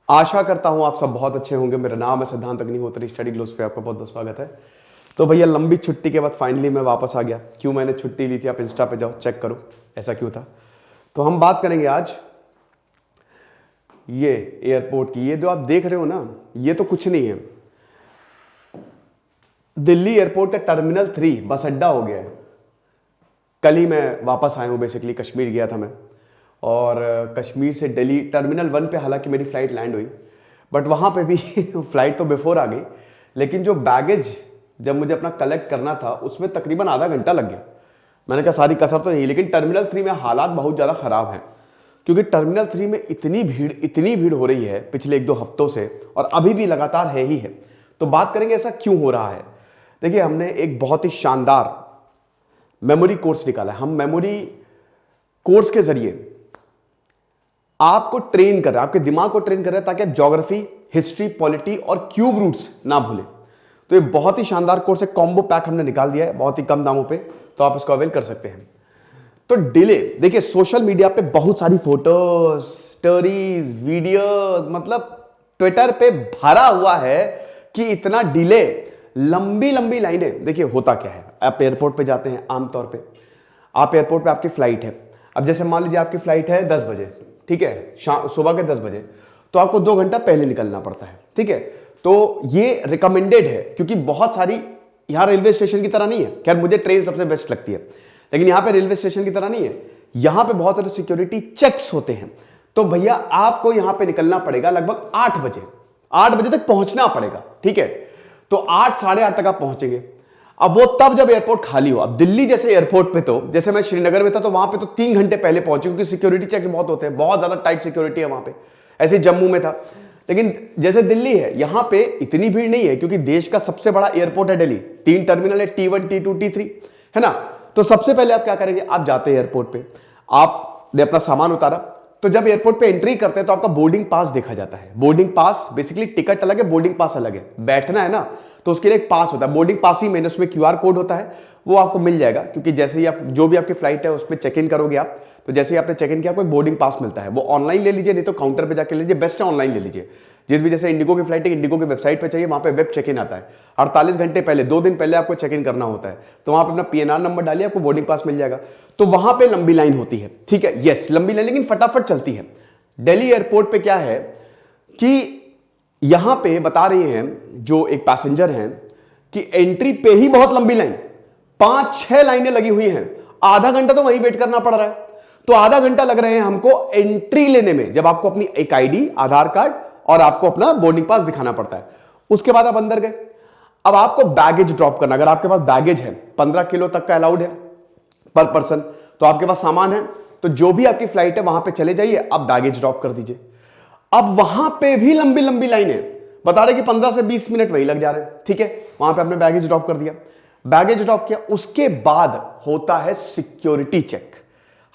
आशा करता हूं आप सब बहुत अच्छे होंगे। मेरा नाम है सिद्धांत अग्निहोत्री, स्टडी ग्लोस पे आपका बहुत बहुत स्वागत है। तो भैया लंबी छुट्टी के बाद फाइनली मैं वापस आ गया। क्यों मैंने छुट्टी ली थी आप इंस्टा पे जाओ चेक करो ऐसा क्यों था। तो हम बात करेंगे आज ये एयरपोर्ट की। ये जो आप देख रहे हो ना, ये तो कुछ नहीं है, दिल्ली एयरपोर्ट का टर्मिनल 3 बस अड्डा हो गया है। कल ही मैं वापस आया हूँ, बेसिकली कश्मीर गया था मैं, और कश्मीर से दिल्ली टर्मिनल 1 पे हालांकि मेरी फ्लाइट लैंड हुई, बट वहाँ पे भी फ्लाइट तो बिफोर आ गई, लेकिन जो बैगेज जब मुझे अपना कलेक्ट करना था उसमें तकरीबन आधा घंटा लग गया। मैंने कहा सारी कसर तो नहीं, लेकिन टर्मिनल 3 में हालात बहुत ज़्यादा ख़राब हैं, क्योंकि टर्मिनल 3 में इतनी भीड़ हो रही है पिछले 1-2 हफ्तों से, और अभी भी लगातार है ही है। तो बात करेंगे ऐसा क्यों हो रहा है। देखिए, हमने एक बहुत ही शानदार मेमोरी कोर्स निकाला है। हम मेमोरी कोर्स के जरिए आपको ट्रेन कर रहे हैं, आपके दिमाग को ट्रेन कर रहे हैं, ताकि आप ज्योग्राफी, हिस्ट्री, पॉलिटी और क्यूब रूट्स ना भूलें। तो ये बहुत ही शानदार कोर्स है, कॉम्बो पैक हमने निकाल दिया है बहुत ही कम दामों पे, तो आप इसको अवेल कर सकते हैं। तो डिले, देखिए सोशल मीडिया पे बहुत सारी फोटोज, स्टोरीज, वीडियोस, मतलब ट्विटर पे भरा हुआ है कि इतना डिले, लंबी लंबी लाइनें। देखिए होता क्या है, आप एयरपोर्ट पे जाते हैं, आमतौर पे आप एयरपोर्ट पे आपकी फ्लाइट है, अब जैसे मान लीजिए आपकी फ्लाइट है 10 बजे, ठीक है, सुबह के 10 बजे, तो आपको 2 घंटा पहले निकलना पड़ता है, ठीक है। तो ये रिकमेंडेड है, क्योंकि बहुत सारी, यहां रेलवे स्टेशन की तरह नहीं है, खैर मुझे ट्रेन सबसे बेस्ट लगती है, लेकिन यहां पे रेलवे स्टेशन की तरह नहीं है, यहां पे बहुत सारे सिक्योरिटी चेक्स होते हैं। तो भैया आपको यहां पे निकलना पड़ेगा लगभग 8 बजे, 8 बजे तक पहुंचना पड़ेगा, ठीक है। तो 8, साढ़े 8 तक आप पहुंचेंगे। अब वो तब जब एयरपोर्ट खाली हो। अब दिल्ली जैसे एयरपोर्ट पे, तो जैसे मैं श्रीनगर में था तो वहां पे तो 3 घंटे पहले पहुंचे, क्योंकि सिक्योरिटी चेक्स बहुत होते हैं, बहुत ज्यादा टाइट सिक्योरिटी है वहां पे। ऐसे जम्मू में था, लेकिन जैसे दिल्ली है, यहां पे इतनी भीड़ नहीं है, क्योंकि देश का सबसे बड़ा एयरपोर्ट है दिल्ली। 3 टर्मिनल है, T1, T2, T3, है ना। तो सबसे पहले आप क्या करेंगे, आप जाते हैं एयरपोर्ट पे, आपने अपना सामान उतारा, तो जब एयरपोर्ट पे एंट्री करते हैं तो आपका बोर्डिंग पास देखा जाता है। बोर्डिंग पास बेसिकली टिकट अलग है, बोर्डिंग पास अलग है। बैठना है ना, तो उसके लिए एक पास होता है, बोर्डिंग पास ही मैंने, उसमें QR कोड होता है, वो आपको मिल जाएगा, क्योंकि जैसे ही आप जो भी आपकी फ्लाइट है उसमें चेक इन करोगे आप, तो जैसे ही आपने चेक इन किया आपको एक बोर्डिंग पास मिलता है। वो ऑनलाइन ले लीजिए, नहीं तो काउंटर पे जाके लीजिए, बेस्ट है ऑनलाइन ले लीजिए। जिस भी, जैसे इंडिगो की फ्लाइट है, इंडिगो की वेबसाइट पे चाहिए, वहां पे वेब चेक इन आता है। 48 घंटे पहले, 2 दिन पहले आपको चेक इन करना होता है, तो वहां पे अपना PNR नंबर डालिए, आपको बोर्डिंग पास मिल जाएगा। तो वहां पे लंबी लाइन होती है, ठीक है, यस लंबी लाइन, लेकिन फटाफट चलती है। दिल्ली एयरपोर्ट पे क्या है कि यहां पे बता रहे हैं जो एक पैसेंजर हैं कि एंट्री पे ही बहुत लंबी लाइन, 5-6 लाइनें लगी हुई हैं, आधा घंटा तो वहीं वेट करना पड़ रहा है। तो आधा घंटा लग रहे हैं हमको एंट्री लेने में, जब आपको अपनी एक ID, आधार कार्ड और आपको अपना बोर्डिंग पास दिखाना पड़ता है। उसके बाद आप अंदर गए, अब आपको बैगेज ड्रॉप करना। अगर आपके पास बैगेज है, 15 किलो तक का अलाउड है पर पर्सन, तो आपके पास सामान है, तो जो भी आपकी फ्लाइट है वहां पे चले जाइए, आप बैगेज ड्रॉप कर दीजिए। अब वहां पे भी लंबी लंबी लाइनें, बता रहे कि 15 से 20 मिनट वही लग जा रहे हैं, ठीक है। वहां पे आपने बैगेज ड्रॉप कर दिया, बैगेज ड्रॉप किया, उसके बाद होता है सिक्योरिटी चेक।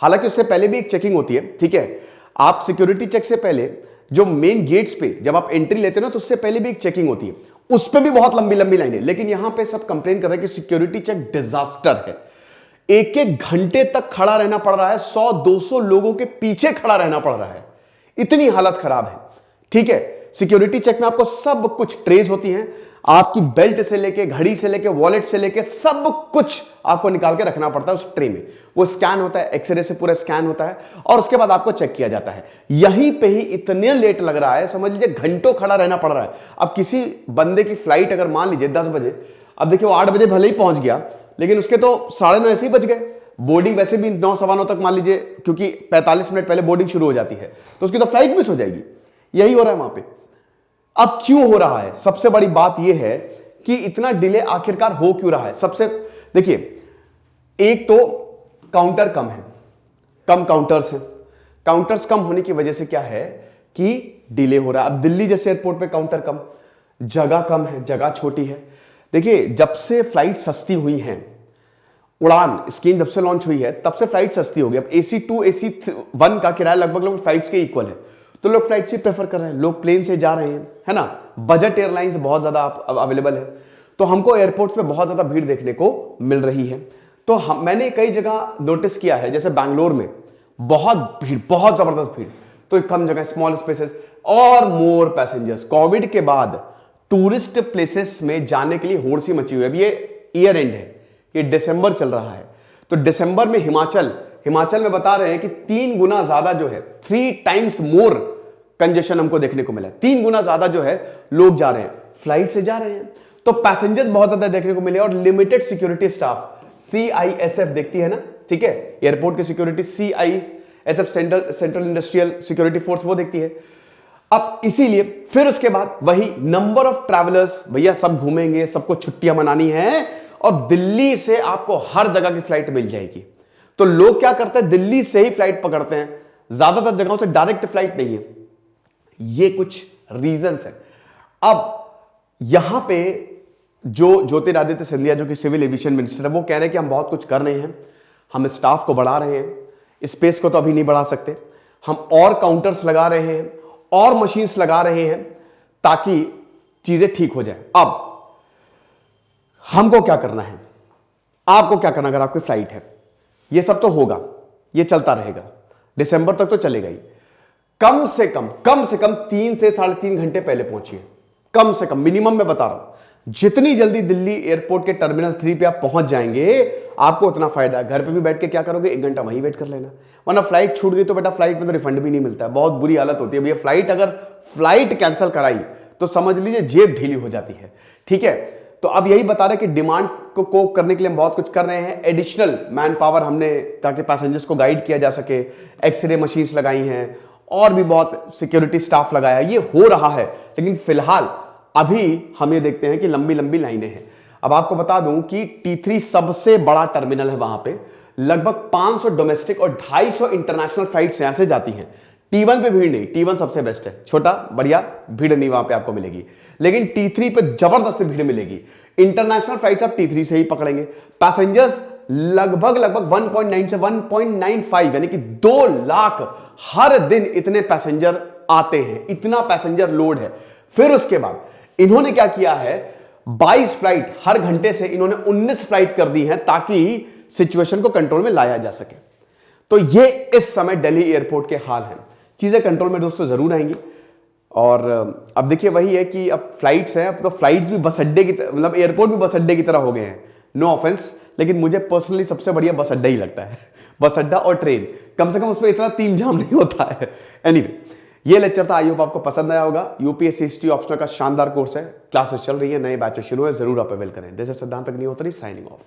हालांकि उससे पहले भी एक चेकिंग होती है, ठीक है। आप सिक्योरिटी चेक से पहले जो मेन गेट्स पे जब आप एंट्री लेते हो ना, तो उससे पहले भी एक चेकिंग होती है, उस पर भी बहुत लंबी लंबी लाइनें। लेकिन यहां पे सब कंप्लेन कर रहे हैं कि सिक्योरिटी चेक डिजास्टर है, 1-1 घंटे तक खड़ा रहना पड़ रहा है, 100-200 लोगों के पीछे खड़ा रहना पड़ रहा है, इतनी हालत खराब है, ठीक है। सिक्योरिटी चेक में आपको सब कुछ ट्रेस होती है, आपकी बेल्ट से लेके, घड़ी से लेके, वॉलेट से लेके, सब कुछ आपको निकाल के रखना पड़ता है उस ट्रे में। वो स्कैन होता है, एक्सरे से पूरा स्कैन होता है, और उसके बाद आपको चेक किया जाता है। यहीं पे ही इतने लेट लग रहा है, समझ लीजिए घंटों खड़ा रहना पड़ रहा है। अब किसी बंदे की फ्लाइट अगर मान लीजिए 10 बजे, अब देखिए वो 8 बजे भले ही पहुंच गया, लेकिन उसके तो 9:30 ऐसे ही बज गए। बोर्डिंग वैसे भी 9, 9:15 तक मान लीजिए, क्योंकि 45 मिनट पहले बोर्डिंग शुरू हो जाती है, तो उसकी तो फ्लाइट मिस हो जाएगी। यही हो रहा है वहां पे। अब क्यों हो रहा है, सबसे बड़ी बात यह है कि इतना डिले आखिरकार हो क्यों रहा है। सबसे देखिए, एक तो काउंटर कम है, कम काउंटर्स हैं। काउंटर्स कम होने की वजह से क्या है कि डिले हो रहा है। अब दिल्ली जैसे एयरपोर्ट पे काउंटर कम, जगह कम है, जगह छोटी है। देखिए, जब से फ्लाइट सस्ती हुई हैं, उड़ान स्कीम जब से लॉन्च हुई है, तब से फ्लाइट सस्ती हो गई। अब AC2, AC1 का किराया लगभग फ्लाइट्स के इक्वल है, तो लोग फ्लाइट से प्रेफर कर रहे हैं, लोग प्लेन से जा रहे हैं, है ना। बजट एयरलाइंस बहुत ज्यादा अवेलेबल है, तो हमको एयरपोर्ट पे बहुत ज्यादा भीड़ देखने को मिल रही है। तो मैंने कई जगह नोटिस किया है, जैसे बैंगलोर में बहुत भीड़, बहुत जबरदस्त भीड़, तो कम जगह, स्मॉल स्पेसेस। और मोर पैसेंजर्स। कोविड के बाद टूरिस्ट प्लेसेस में जाने के लिए होड़ सी मची हुई है। अभी ये ईयर एंड है, ये दिसंबर चल रहा है, तो दिसंबर में हिमाचल में बता रहे हैं कि 3 गुना ज्यादा जो है, 3 टाइम्स मोर कंजेशन हमको देखने को मिला है। 3 गुना ज्यादा जो है लोग जा रहे हैं, फ्लाइट से जा रहे हैं, तो पैसेंजर्स बहुत ज्यादा देखने को मिले और लिमिटेड सिक्योरिटी स्टाफ। CISF देखती है ना, ठीक है, एयरपोर्ट की security CISF central industrial security force वो देखती है। अब इसीलिए फिर उसके बाद वही नंबर ऑफ ट्रैवलर्स, भैया सब घूमेंगे, सबको छुट्टियां मनानी है और दिल्ली से आपको हर जगह की फ्लाइट मिल जाएगी। तो लोग क्या करते हैं, दिल्ली से ही फ्लाइट पकड़ते हैं, ज्यादातर जगहों से डायरेक्ट फ्लाइट नहीं है। ये कुछ रीजंस है। अब यहां पे जो ज्योतिरादित्य सिंधिया जो कि सिविल एविएशन मिनिस्टर है, वो कह रहे हैं कि हम बहुत कुछ कर रहे हैं, हम स्टाफ को बढ़ा रहे हैं, स्पेस को तो अभी नहीं बढ़ा सकते, हम और काउंटर्स लगा रहे हैं और मशीन्स लगा रहे हैं ताकि चीजें ठीक हो जाए। अब हमको क्या करना है, आपको क्या करना, अगर आपकी फ्लाइट है, ये सब तो होगा, ये चलता रहेगा, दिसंबर तक तो चलेगा ही। कम से कम 3 से 3.5 घंटे पहले पहुंचिए, कम से कम, मिनिमम मैं बता रहा हूं। जितनी जल्दी दिल्ली एयरपोर्ट के टर्मिनल 3 पे आप पहुंच जाएंगे, आपको उतना फायदा है। घर पे भी बैठ के क्या करोगे, 1 घंटा वहीं वेट कर लेना, वरना फ्लाइट छूट गई तो बेटा फ्लाइट में तो रिफंड भी नहीं मिलता है, बहुत बुरी हालत होती है भैया। फ्लाइट अगर फ्लाइट कैंसिल कराई तो समझ लीजिए जेब ढीली हो जाती है, ठीक है। तो अब यही बता रहे कि डिमांड को करने के लिए हम बहुत कुछ कर रहे हैं। एडिशनल मैन पावर हमने, ताकि पैसेंजर्स को गाइड किया जा सके, एक्सरे मशीन्स लगाई हैं और भी बहुत सिक्योरिटी स्टाफ लगाया है, ये हो रहा है। लेकिन फिलहाल अभी हम ये देखते हैं कि लंबी लंबी लाइनें हैं। अब आपको बता दूं कि T3 सबसे बड़ा टर्मिनल है, वहां पे लगभग 500 डोमेस्टिक और 250 इंटरनेशनल फ्लाइट्स यहां से जाती हैं। T1 पे भीड़ नहीं, T1 सबसे बेस्ट है, छोटा बढ़िया, भीड़ नहीं वहां पे आपको मिलेगी, लेकिन T3 पे जबरदस्त भीड़ मिलेगी। इंटरनेशनल फ्लाइट्स आप T3 से ही पकड़ेंगे। पैसेंजर्स लगभग 1.9 से 1.95 यानी कि 2 लाख हर दिन इतने पैसेंजर आते हैं, इतना पैसेंजर लोड है। फिर उसके बाद इन्होंने क्या किया है, 22 फ्लाइट हर घंटे से इन्होंने 19 फ्लाइट कर दी है ताकि सिचुएशन को कंट्रोल में लाया जा सके। तो ये इस समय दिल्ली एयरपोर्ट के हाल हैं। चीजें कंट्रोल में दोस्तों जरूर आएंगी। और अब देखिए वही है कि अब फ्लाइट्स हैं, अब तो फ्लाइट्स भी बस अड्डे की, मतलब एयरपोर्ट भी बस अड्डे की तरह हो गए हैं। नो ऑफेंस, लेकिन मुझे पर्सनली सबसे बढ़िया बस अड्डा ही लगता है। बस अड्डा और ट्रेन, कम से कम उसमें इतना तीन जाम नहीं होता है। एनीवे, ये लेक्चर था, आई होप आपको पसंद आया होगा। यूपीएससी हिस्ट्री ऑप्शनल का शानदार कोर्स है, क्लासेस चल रही है, नए बैचेस शुरू है, जरूर आप अवेल करें। दिस इज सिद्धांत अग्निहोत्री साइनिंग ऑफ।